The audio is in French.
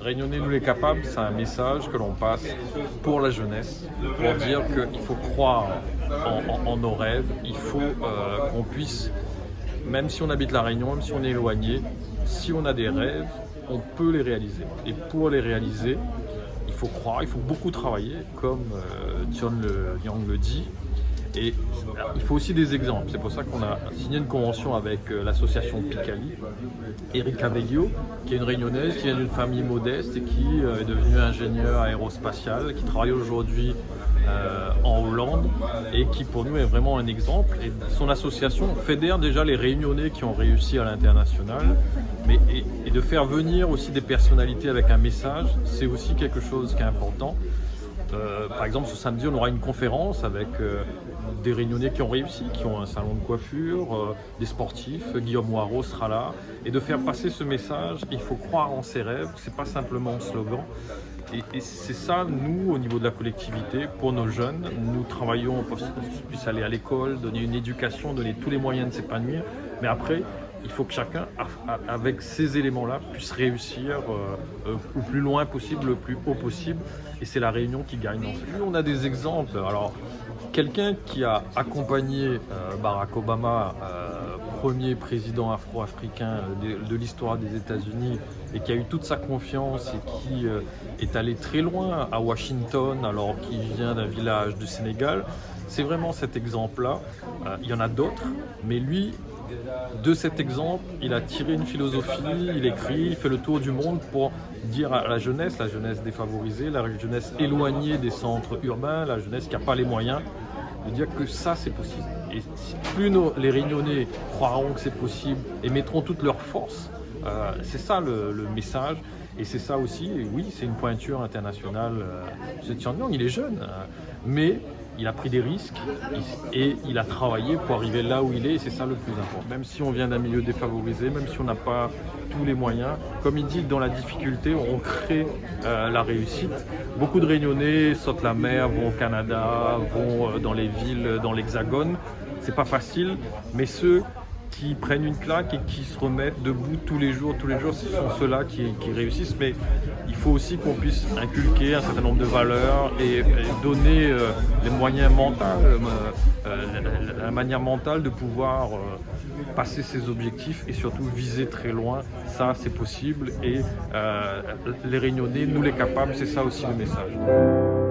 Réunionnais, nous les capables, c'est un message que l'on passe pour la jeunesse, pour dire qu'il faut croire en nos rêves, il faut qu'on puisse, même si on habite la Réunion, même si on est éloigné, si on a des rêves, on peut les réaliser. Et pour les réaliser, il faut croire, il faut beaucoup travailler, comme John Yang le dit. Et il faut aussi des exemples. C'est pour ça qu'on a signé une convention avec l'association Picali, Erika Veglio, qui est une réunionnaise, qui vient d'une famille modeste et qui est devenue ingénieure aérospatiale, qui travaille aujourd'hui en Hollande et qui pour nous est vraiment un exemple. Et son association fédère déjà les Réunionnais qui ont réussi à l'international, mais et de faire venir aussi des personnalités avec un message, c'est aussi quelque chose qui est important. Par exemple, ce samedi, on aura une conférence avec des Réunionnais qui ont réussi, qui ont un salon de coiffure, des sportifs. Guillaume Waro sera là. Et de faire passer ce message, il faut croire en ses rêves, c'est pas simplement un slogan. Et c'est ça, nous, au niveau de la collectivité, pour nos jeunes, nous travaillons pour qu'ils puissent aller à l'école, donner une éducation, donner tous les moyens de s'épanouir. Mais après, il faut que chacun, avec ces éléments-là, puisse réussir le plus loin possible, le plus haut possible. Et c'est la Réunion qui gagne dans ce jeu. On a des exemples. Alors, quelqu'un qui a accompagné Barack Obama, premier président afro-africain de l'histoire des États-Unis, et qui a eu toute sa confiance et qui est allé très loin à Washington alors qu'il vient d'un village du Sénégal, c'est vraiment cet exemple-là. Il y en a d'autres, mais lui, de cet exemple, il a tiré une philosophie, il écrit, il fait le tour du monde pour dire à la jeunesse défavorisée, la jeunesse éloignée des centres urbains, la jeunesse qui n'a pas les moyens, de dire que ça c'est possible. Et plus les Réunionnais croiront que c'est possible et mettront toute leur force, c'est ça le message. Et c'est ça aussi, et oui, c'est une pointure internationale. M. John Yang, il est jeune, mais il a pris des risques et il a travaillé pour arriver là où il est, et c'est ça le plus important. Même si on vient d'un milieu défavorisé, même si on n'a pas tous les moyens, comme il dit, dans la difficulté, on crée la réussite. Beaucoup de Réunionnais sautent la mer, vont au Canada, vont dans les villes, dans l'Hexagone. C'est pas facile, mais ceux qui prennent une claque et qui se remettent debout tous les jours, ce sont ceux-là qui réussissent. Mais il faut aussi qu'on puisse inculquer un certain nombre de valeurs et donner les moyens mentaux, la manière mentale de pouvoir passer ses objectifs et surtout viser très loin. Ça, c'est possible et les Réunionnais, nous les capables, c'est ça aussi le message.